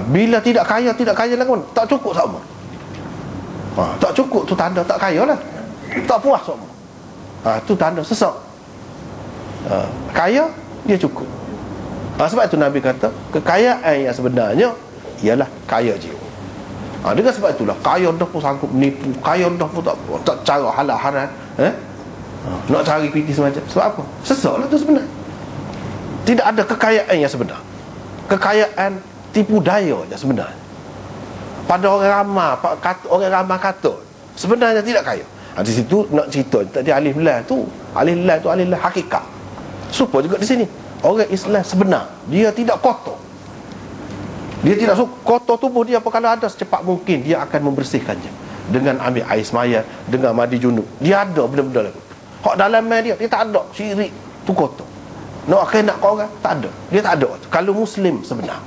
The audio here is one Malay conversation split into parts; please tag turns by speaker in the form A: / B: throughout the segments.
A: Bila tidak kaya lah, tak cukup sama. Tak cukup tu tanda tak kaya lah, tak puas sama. Tu tanda sesak. Kaya dia cukup. Sebab itu Nabi kata kekayaan yang sebenarnya ialah kaya jiwa. Dengan sebab itulah kaya dah pun sanggup menipu, kaya dah pun tak cara halal haram, nak cari fikir semacam. Sebab apa? Sesaklah tu sebenarnya. Tidak ada kekayaan yang sebenar. Kekayaan tipu daya yang sebenarnya. Pada orang ramai kata sebenarnya tidak kaya. Di situ nak cerita tadi alif lam tu alif lam hakikat. Supaya juga di sini orang Islam sebenar, dia tidak kotor. Dia tidak kotor tubuh dia. Apa kalau ada secepat mungkin dia akan membersihkannya dengan ambil air semaya, dengan mandi junub. Dia ada benda-benda lagu. Hak dalam dia tak ada syirik tu kotor. Nak kena kau orang tak ada. Dia tak ada. Kalau Muslim sebenar.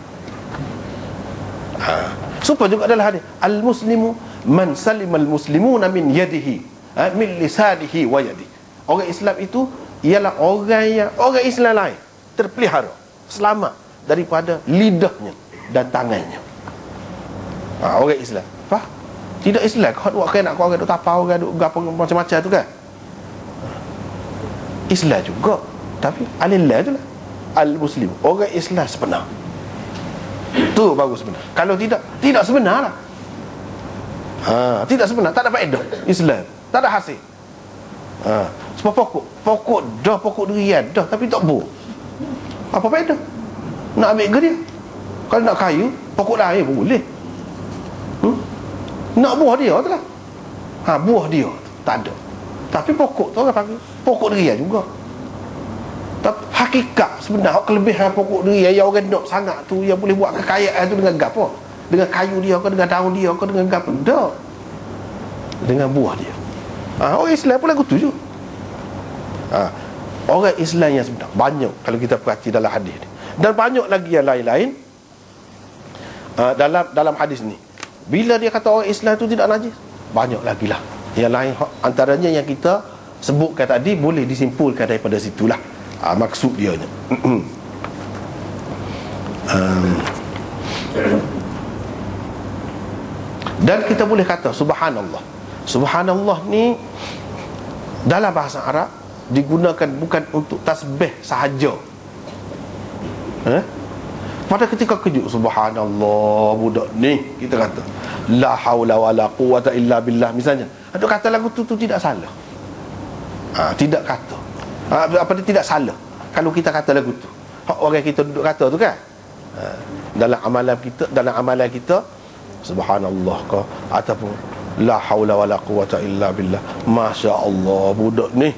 A: Supaya juga adalah hadis al-muslimu man salimal muslimuna min yadihi, min lisanihi wa yadihi. Orang Islam itu ialah orang Islam lain terpelihara, selamat daripada lidahnya dan tangannya. Orang Islam. Tidak Islam kau buat kena kau orang duk tapau orang duk gapo macam-macam tu kan. Islam juga, tapi alillah tu lah al-muslim, orang Islam sebenar. Tu baru sebenar. Kalau tidak sebenar lah. Tidak sebenar, tak ada faedah Islam, tak ada hasil. Sebab pokok durian dah, tapi tak buah. Apa faedah nak ambil ke dia? Kalau nak kayu, pokok lain pun boleh. Nak buah dia tu lah. Buah dia tak ada, tapi pokok tu orang panggil pokok durian juga. Tapi hakikat sebenar, kelebihan pokok durian yang orang nak sangat tu, yang boleh buat kekayaan tu dengan gapo? Dengan kayu dia ke, dengan daun dia ke, dengan gapo? Tak. Dengan buah dia. Orang Islam pun lagu tu je. Orang Islam yang sebenar banyak kalau kita perhati dalam hadis ni, dan banyak lagi yang lain-lain dalam hadis ni. Bila dia kata orang Islam tu tidak najis, banyak lagi lah yang lain. Antaranya yang kita sebutkan tadi boleh disimpulkan daripada situlah maksud dia nya. Dan kita boleh kata subhanallah. Subhanallah ni dalam bahasa Arab digunakan bukan untuk tasbih sahaja. Pada ketika kejut, subhanallah budak ni, kita kata la haula wala quwata illa billah misalnya. Ada kata lagu tu tidak salah. Tidak kata apa dia tidak salah kalau kita kata lagu tu. Orang kita duduk kata tu kan, dalam amalan kita subhanallah ke, ataupun la haula wala quwata illa billah, masya-Allah budak ni,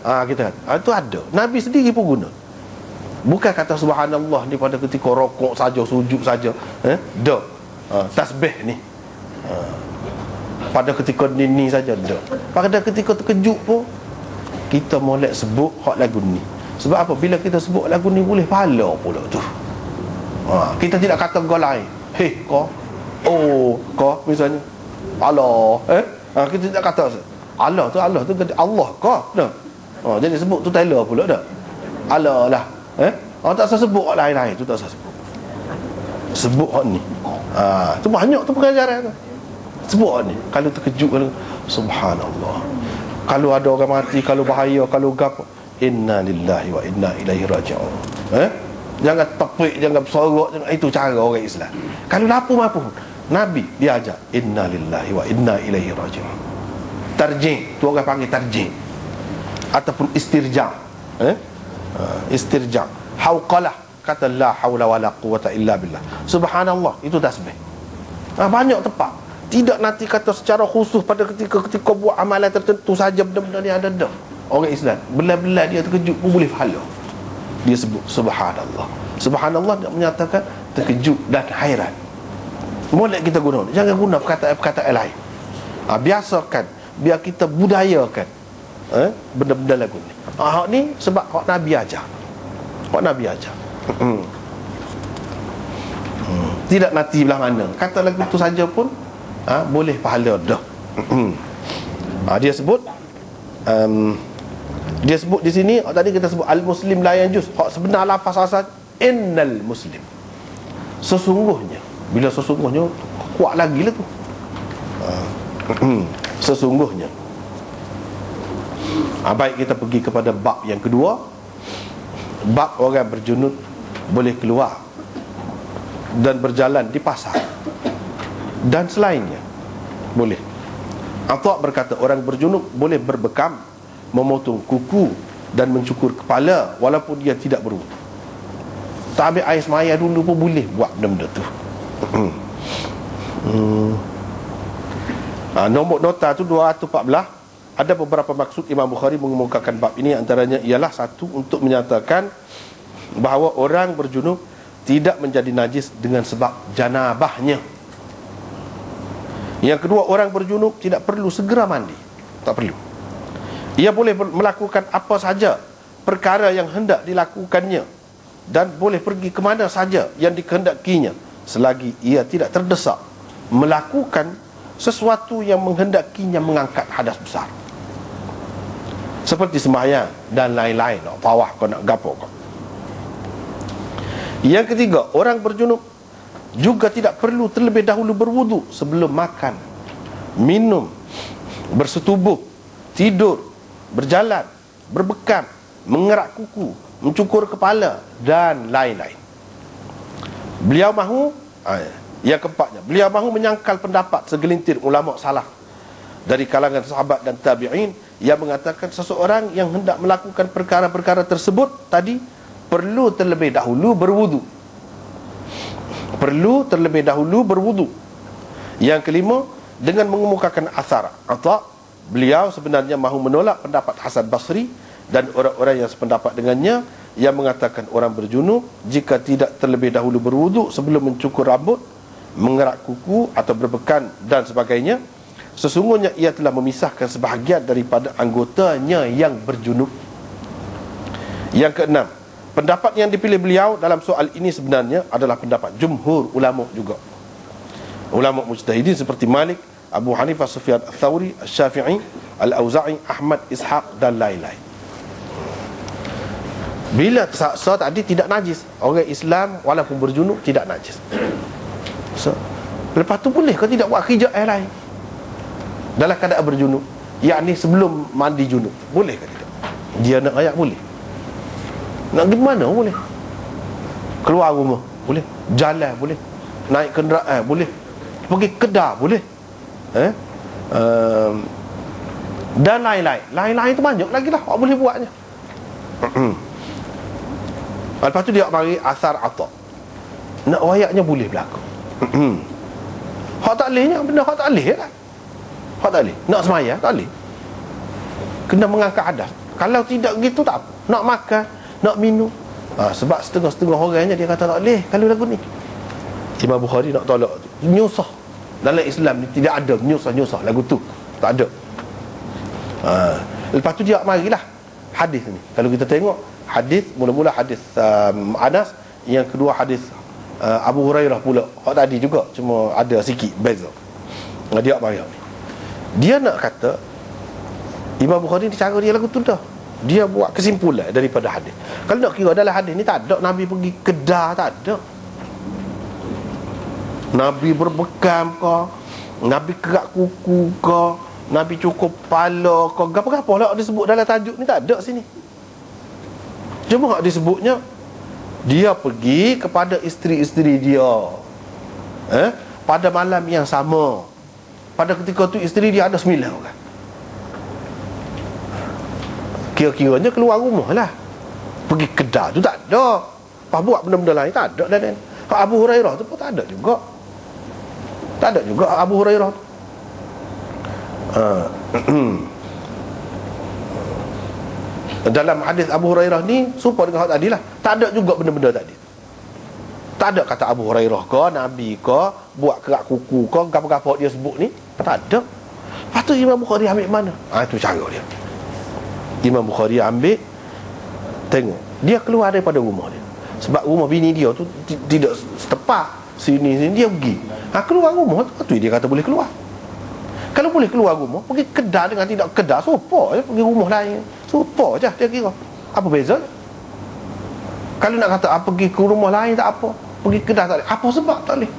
A: kita kata itu ada. Nabi sendiri pun guna. Bukan kata subhanallah ni pada ketika rokok saja, sujud saja, tasbih ni pada ketika ni saja dah. Pada ketika terkejut pun kita molek sebut hak lagu ni. Sebab apa? Bila kita sebut lagu ni boleh pahala pula tu. Kita tidak kata gol lain. Kau kau misalnya Allah, kita tidak kata Allah tu Allah kau dah. Jadi sebut tu Taylor pula dah. Allah lah. Orang tak usah sebut orang lain-lain tu, tak usah sebut. Sebut hak ni. Tu banyak tu pengajaran tu. Sebut hak ni. Kalau terkejut, kalau subhanallah. Kalau ada orang mati, kalau bahaya, kalau gap, inna lillahi wa inna ilaihi raji'un. Jangan topik, jangan bersorak, jangan, itu cara orang Islam. Kalau lapu-lapu Nabi dia ajar inna lillahi wa inna ilaihi raji'un. Tarjih, tu orang panggil tarjih ataupun istirja'. Istirja', hauqalah, kata la haula wala quwata illa billah. Subhanallah, itu tasbih. Banyak tempat. Tidak nanti kata secara khusus pada ketika buat amalan tertentu saja benda-benda ni ada dah. Orang Islam belah-belah dia terkejut pun boleh pahala. Dia sebut subhanallah. Subhanallah dia menyatakan terkejut dan hairan. Boleh kita guna. Jangan guna perkataan lain. Biasakan, biar kita budayakan benda-benda lagu ni. Hak ni sebab hak Nabi ajar. Hak Nabi ajar. Tidak nanti belah mana. Kata lagu tu saja pun boleh pahala dah. Dia sebut di sini tadi kita sebut al-muslim la yanjus. Hak sebenar lafaz asal innal muslim. Sesungguhnya, bila sesungguhnya kuat lagi lah tu. Sesungguhnya. Baik, kita pergi kepada bab yang kedua. Bab orang berjunub boleh keluar dan berjalan di pasar dan selainnya boleh. Atha berkata orang berjunub boleh berbekam, memotong kuku dan mencukur kepala walaupun dia tidak berwudu. Tak ambil air semaya dulu pun boleh buat benda-benda tu. Nombor nota tu 214. Ada beberapa maksud Imam Bukhari mengemukakan bab ini. Antaranya ialah satu, untuk menyatakan bahawa orang berjunub tidak menjadi najis dengan sebab janabahnya. Yang kedua, orang berjunub tidak perlu segera mandi. Tak perlu. Ia boleh melakukan apa saja perkara yang hendak dilakukannya, dan boleh pergi ke mana saja yang dikehendakinya, selagi ia tidak terdesak melakukan sesuatu yang menghendakinya mengangkat hadas besar, seperti sembahyang dan lain-lain, nak tawaf kau, nak gapo kau. Yang ketiga, orang berjunub juga tidak perlu terlebih dahulu berwudu sebelum makan, minum, bersetubuh, tidur, berjalan, berbekam, mengerak kuku, mencukur kepala dan lain-lain. Beliau mahu, yang keempatnya, beliau mahu menyangkal pendapat segelintir ulama salaf dari kalangan sahabat dan tabi'in yang mengatakan seseorang yang hendak melakukan perkara-perkara tersebut tadi perlu terlebih dahulu berwudu. Perlu terlebih dahulu berwudu. Yang kelima, dengan mengemukakan asar Atha, beliau sebenarnya mahu menolak pendapat Hasan Basri dan orang-orang yang sependapat dengannya yang mengatakan orang berjunub jika tidak terlebih dahulu berwudu sebelum mencukur rambut, mengerak kuku atau berbekam dan sebagainya, sesungguhnya ia telah memisahkan sebahagian daripada anggotanya yang berjunub. Yang keenam, pendapat yang dipilih beliau dalam soal ini sebenarnya adalah pendapat jumhur ulama juga. Ulama mujtahidin seperti Malik, Abu Hanifah, Sufyan Ats-Tsauri, Asy-Syafi'i, Al-Auza'i, Ahmad, Ishaq dan lain-lain. Bila tersaksa tadi tidak najis, orang Islam walaupun berjunub tidak najis. So, lepas tu boleh kau tidak buat kerja air lain dalam keadaan berjunub, yakni sebelum mandi junub, boleh ke tidak? Dia nak ayat boleh. Nak pergi mana boleh. Keluar rumah boleh, jalan boleh, naik kenderaan boleh, pergi kedai boleh, dan lain-lain. Lain-lain tu banyak lagi lah awak boleh buatnya. Lepas tu dia mari asar Atha, nak wayaknya boleh berlaku. Hak tak bolehnya benda hak tak boleh kan. Hak tak boleh. Nak semaya tak boleh. Kena mengangkat hadas. Kalau tidak gitu tak apa. Nak makan, nak minum. Sebab setengah-setengah orangnya dia kata tak boleh kalau lagu ni. Imam Bukhari nak tolak tu. Nyusah. Dalam Islam ni tidak ada nyusah-nyusah lagu tu. Tak ada. Lepas tu dia marilah hadis ni. Kalau kita tengok hadis, mula-mula hadis Anas, yang kedua hadis Abu Hurairah pula. Hak tadi juga, cuma ada sikit beza. Dia mari ni. Dia nak kata Imam Bukhari ni cara dia lagu tu dah. Dia buat kesimpulan daripada hadis. Kalau nak kira dalam hadis ni tak ada Nabi pergi kedah, tak ada. Nabi berbekam ke, Nabi kerak kuku ke, Nabi cukur kepala ke, apa-apa lah disebut dalam tajuk ni tak ada sini. Cuma hak disebutnya dia pergi kepada isteri-isteri dia pada malam yang sama. Pada ketika tu isteri dia ada 9 orang. Kira-kiranya keluar rumah lah. Pergi kedai tu tak ada. Apa buat benda-benda lain tak ada. Dan Abu Hurairah tu pun tak ada juga. Tak ada juga Abu Hurairah tu. Dalam hadis Abu Hurairah ni serupa dengan hak tadi lah. Tak ada juga benda-benda tadi. Tak ada kata Abu Hurairah ke, Nabi ke, buat kerak kuku ke, apa-apa dia sebut ni. Tak ada. Lepas tu Imam Bukhari ambil mana? Itu cara dia. Imam Bukhari ambil, tengok, dia keluar daripada rumah dia. Sebab rumah bini dia tu tidak setepak. Sini dia pergi. Keluar rumah tu dia kata boleh keluar. Kalau boleh keluar rumah, pergi kedai dengan tidak kedai, serupa je, pergi rumah lain, serupa je dia kira. Apa beza? Kalau nak kata pergi ke rumah lain tak apa, pergi Kedah tak boleh. Apa sebab tak boleh?